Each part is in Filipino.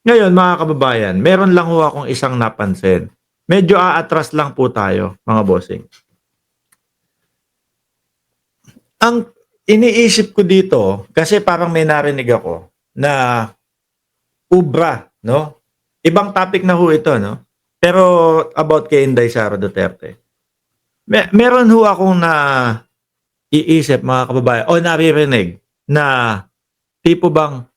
Ngayon mga kababayan, meron lang ho akong isang napansin. Medyo aatras lang po tayo, mga bossing. Ang iniisip ko dito, kasi parang may narinig ako na ubra, no? Ibang topic na ho ito, no? Pero about kay Inday Sara Duterte. Meron ho akong na iisip mga kababayan o naririnig na tipo bang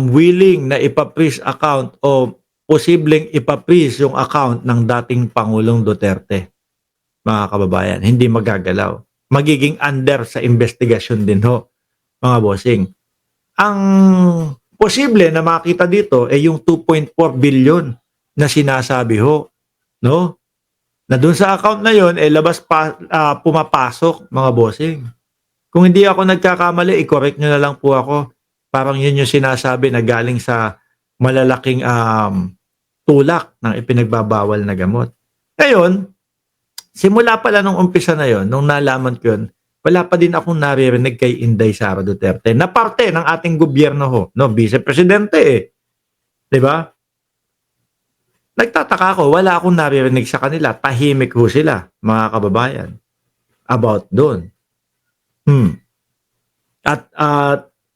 willing na ipa-freeze account o posibleng ipa-freeze yung account ng dating Pangulong Duterte, mga kababayan. Hindi magagalaw. Magiging under sa investigasyon din ho, mga bossing. Ang posible na makita dito ay yung 2.4 billion na sinasabi ho, no? Na doon sa account na yon eh pumapasok mga bossing. Kung hindi ako nagkakamali, i-correct nyo na lang po ako. Parang yun yung sinasabi na galing sa malalaking tulak ng ipinagbabawal na gamot. Ngayon, simula pala nung umpisa na yon, nung nalaman ko yun, wala pa din akong naririnig kay Inday Sara Duterte na parte ng ating gobyerno ho, no, vice presidente eh. 'Di ba? Nagtataka ako, wala akong naririnig sa kanila. Tahimik ho sila, mga kababayan, about doon. At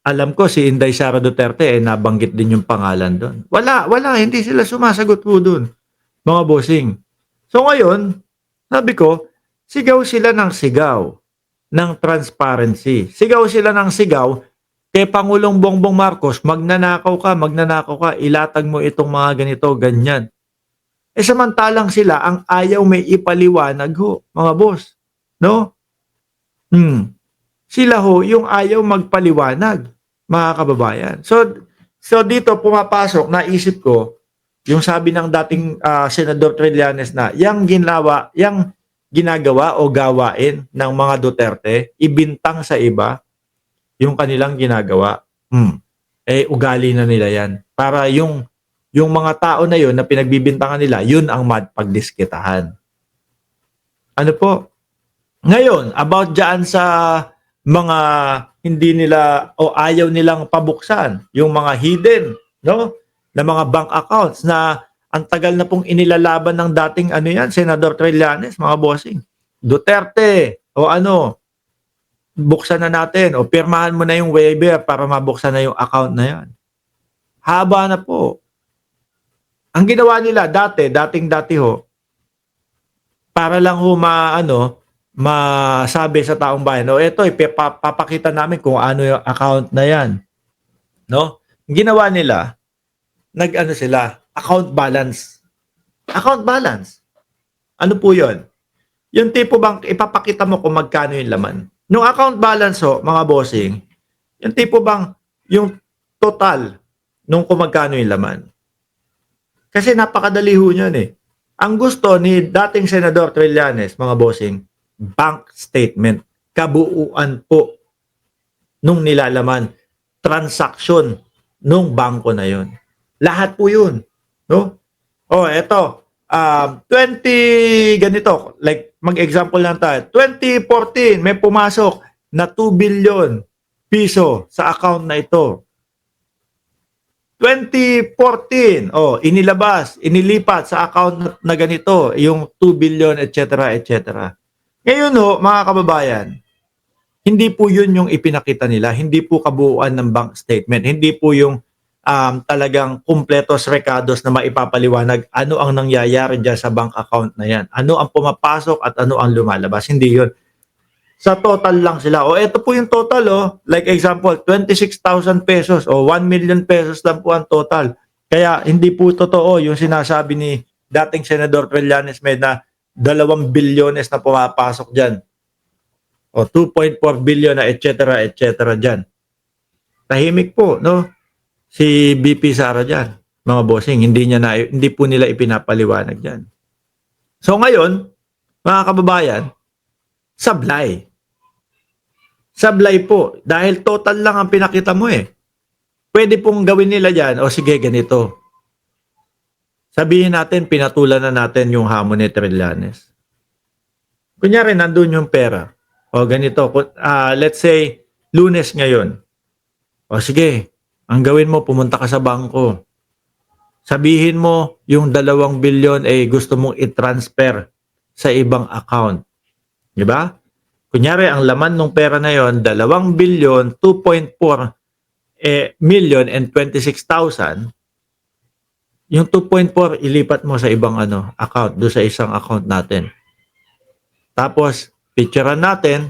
alam ko si Inday Sara Duterte eh nabanggit din yung pangalan doon. Wala, hindi sila sumasagot po doon, mga bossing. So ngayon, sabi ko, sigaw sila ng sigaw ng transparency. Sigaw sila ng sigaw kay Pangulong Bongbong Marcos, magnanakaw ka, ilatag mo itong mga ganito, ganyan. Eh samantalang sila ang ayaw may ipaliwanag ho, mga boss. No? Sila ho yung ayaw magpaliwanag, mga kababayan. So dito pumapasok, naisip ko, yung sabi ng dating Senador Trillanes na yang ginagawa o gawain ng mga Duterte, ibintang sa iba yung kanilang ginagawa. Eh ugali na nila yan. Para yung mga tao na yun na pinagbibintangan nila, yun ang pagdiskitahan. Ano po? Ngayon, about dyan sa mga hindi nila o ayaw nilang pabuksan, yung mga hidden, no? Na mga bank accounts na ang tagal na pong inilalaban ng dating Senador Trillanes, mga bossing. Duterte, o buksan na natin, o pirmahan mo na yung waiver para mabuksan na yung account na yan. Haba na po. Ang ginawa nila dating-dati ho, para lang ho masabi sa taong bayan, eto, papakita namin kung ano yung account na yan. No? Ginawa nila, sila, account balance. Account balance. Ano po yun? Yung tipo bang ipapakita mo kung magkano yung laman. Yung account balance ho, mga bossing, yung tipo bang yung total nung kung magkano yung laman. Kasi napakadali ho yun eh. Ang gusto ni dating Senador Trillanes, mga bossing, bank statement, kabuuan po nung nilalaman, transaksyon nung bangko na yon. Lahat po yun. No? Eto, 20 ganito, like mag-example lang tayo, 2014 may pumasok na 2 billion piso sa account na ito. 2014, inilabas, inilipat sa account na ganito, yung 2 billion, etc., etc. Ngayon mga kababayan, hindi po yun yung ipinakita nila. Hindi po kabuuan ng bank statement. Hindi po yung talagang kumpletos rekados na maipapaliwanag ano ang nangyayari dyan sa bank account na yan. Ano ang pumapasok at ano ang lumalabas. Hindi yun. Sa total lang sila. Ito po yung total. Like example, 26,000 pesos o 1 million pesos lang po ang total. Kaya hindi po totoo yung sinasabi ni dating Senador Trillanes na 2 bilyones na pumapasok dyan. O 2.4 billion na etc. dyan. Tahimik po, no? Si BP Sara dyan. Mga bossing, hindi po nila ipinapaliwanag dyan. So ngayon, mga kababayan, sablay. Sablay po. Dahil total lang ang pinakita mo eh. Pwede pong gawin nila dyan, sige, ganito. Sabihin natin, pinatulan na natin yung hamon ni Trillanes. Kunyari, nandun yung pera. Ganito. Let's say, Lunes ngayon. Sige, Ang gawin mo, pumunta ka sa bangko. Sabihin mo, yung 2 billion gusto mong i-transfer sa ibang account. Di ba? Kunyari, ang laman ng pera na yon, 2 billion, 2.4 million and 26,000. Yung 2.4, ilipat mo sa ibang account, do sa isang account natin. Tapos, picturean natin,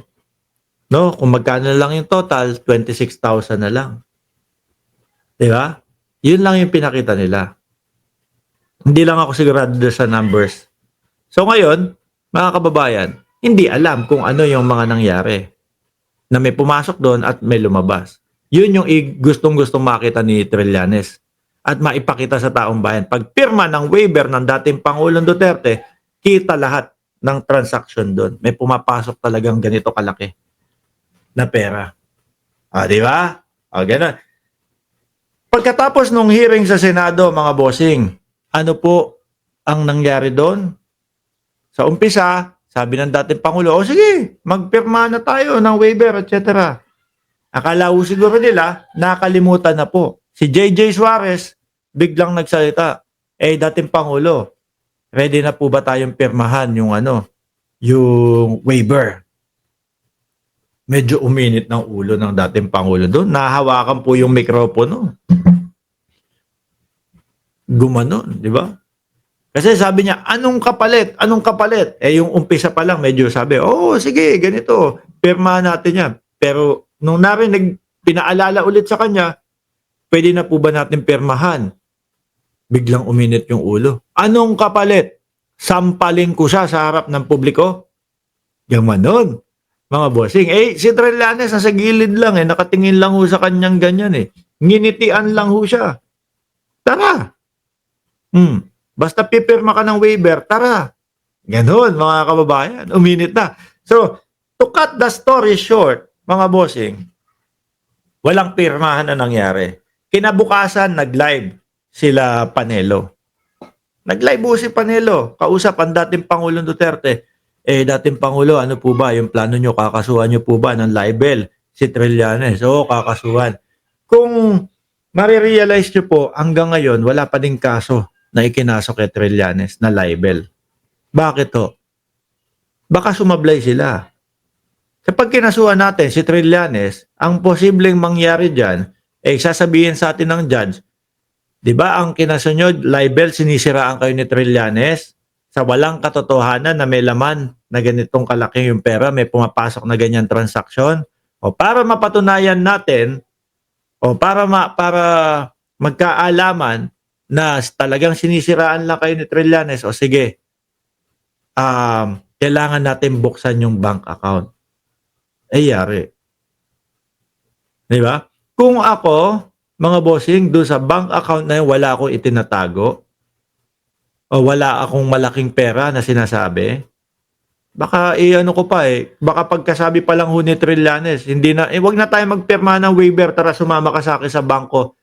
no, kung magkano lang yung total, 26,000 na lang. Di ba? Yun lang yung pinakita nila. Hindi lang ako sigurado sa numbers. So ngayon, mga kababayan, hindi alam kung ano yung mga nangyari na may pumasok doon at may lumabas. Yun yung gustong-gustong makita ni Trillanes at maipakita sa taong bayan. Pag pirma ng waiver ng dating Pangulong Duterte, kita lahat ng transaction doon. May pumapasok talagang ganito kalaki na pera. Di ba? Ganun. Pagkatapos nung hearing sa Senado, mga bossing, ano po ang nangyari doon? Sa umpisa, sabi ng dating Pangulo, sige, magpirma na tayo ng waiver, etc. Akala ko siguro nila, nakalimutan na po. Si JJ Suarez, biglang nagsalita, dating Pangulo, ready na po ba tayong pirmahan yung yung waiver? Medyo uminit ng ulo ng dating Pangulo doon. Nahawakan po yung mikropono. Gumanon, di ba? Kasi sabi niya, anong kapalit? Anong kapalit? Yung umpisa pa lang, medyo sabi, sige, ganito, pirma natin yan. Pero nung narinig, pinaalala ulit sa kanya, pwede na po ba natin pirmahan? Biglang uminit yung ulo. Anong kapalit? Sampaling ko siya sa harap ng publiko? Gamanon, mga bossing. Si Trillanes nasa gilid lang nakatingin lang ho sa kanyang ganyan Nginitian lang ho siya. Tara! Basta pipirma ka ng waiver, tara. Ganon, mga kababayan. Uminit na. So, to cut the story short, mga bossing, walang pirmahan na nangyari. Kinabukasan, nag-live sila Panelo. Nag-live po si Panelo. Kausap ang dating Pangulong Duterte. Dating Pangulo, ano po ba yung plano nyo? Kakasuhan nyo po ba ng libel si Trillanes? Oo, kakasuhan. Kung marirealize nyo po, hanggang ngayon, wala pa ding kaso na ikinasok kay Trillanes na libel. Bakit ho? Baka sumablay sila. Kapag kinasuhan natin si Trillanes, ang posibleng mangyari dyan, sasabihin sa atin ng judge, di ba ang kinasunod, libel, sinisiraan kayo ni Trillanes sa walang katotohanan na may laman na ganitong kalaki yung pera, may pumapasok na ganyan transaksyon. O para mapatunayan natin, o para magkaalaman na talagang sinisiraan lang kayo ni Trillanes, o sige, kailangan natin buksan yung bank account. Yari. Di ba? Kung ako, mga bossing, doon sa bank account na yun, wala akong itinatago, o wala akong malaking pera na sinasabi, baka ko pa baka pagkasabi pa lang ho ni Trillanes, hindi na, wag na tayo magpirma ng waiver, tara sumama ka sa akin sa bangko,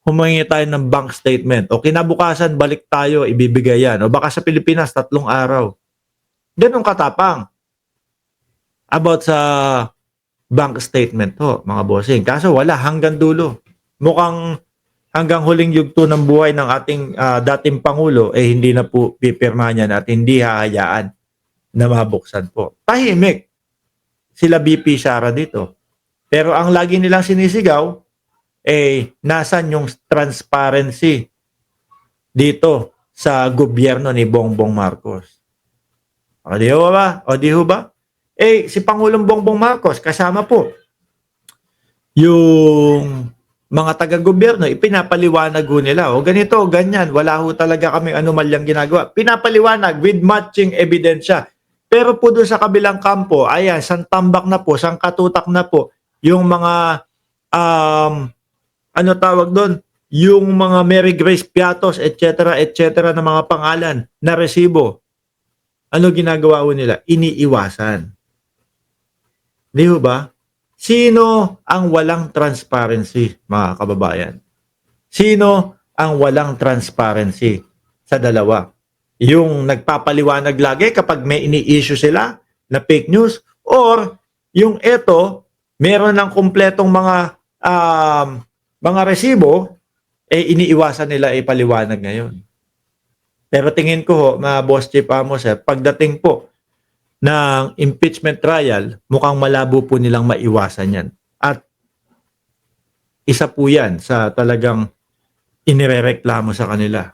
humingi tayo ng bank statement. O kinabukasan, balik tayo, ibibigay yan. O baka sa Pilipinas, 3 araw. Ganun katapang. About sa bank statement ho, mga bossing. Kaso wala, hanggang dulo. Mukhang hanggang huling yugto ng buhay ng ating dating Pangulo, hindi na po pipirmahan yan at hindi hahayaan na mabuksan po. Tahimik sila BP Sara dito. Pero ang lagi nilang sinisigaw, nasan yung transparency dito sa gobyerno ni Bongbong Marcos? O di ho ba? O di ho ba? Si Pangulong Bongbong Marcos, kasama po yung mga taga-gobyerno, ipinapaliwanag ho nila. O ganito, ganyan, wala ho talaga kami anomalyang ginagawa. Pinapaliwanag with matching ebidensya. Pero po doon sa kabilang kampo, ayan, santambak na po, sangkatutak na po, yung mga tawag doon? Yung mga Mary Grace Piatos, etc., etc. na mga pangalan na resibo. Ano ginagawa ho nila? Iniiwasan. Di ho ba? Sino ang walang transparency, mga kababayan? Sino ang walang transparency sa dalawa? Yung nagpapaliwanag lagi kapag may ini-issue sila na fake news, or yung meron ng kumpletong mga mga resibo, iniiwasan nila ipaliwanag ngayon. Pero tingin ko ho, mga Boss Chief Amos, pagdating po ng impeachment trial, mukhang malabo po nilang maiwasan yan. At isa po yan sa talagang inirereklamo sa kanila.